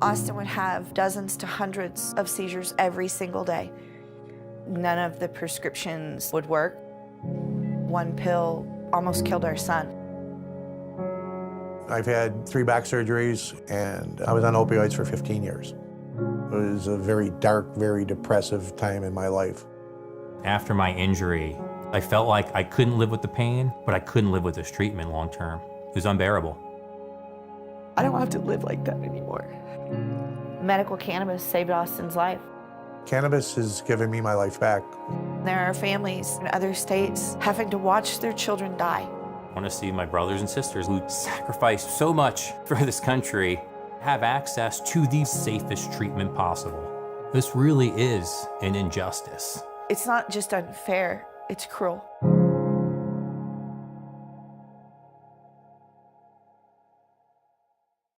Austin would have dozens to hundreds of seizures every single day. None of the prescriptions would work. One pill almost killed our son. I've had 3 back surgeries, and I was on opioids for 15 years. It was a very dark, very depressive time in my life. After my injury, I felt like I couldn't live with the pain, but I couldn't live with this treatment long term. It was unbearable. I don't have to live like that anymore. Medical cannabis saved Austin's life. Cannabis has given me my life back. There are families in other states having to watch their children die. I want to see my brothers and sisters who sacrificed so much for this country have access to the safest treatment possible. This really is an injustice. It's not just unfair, it's cruel.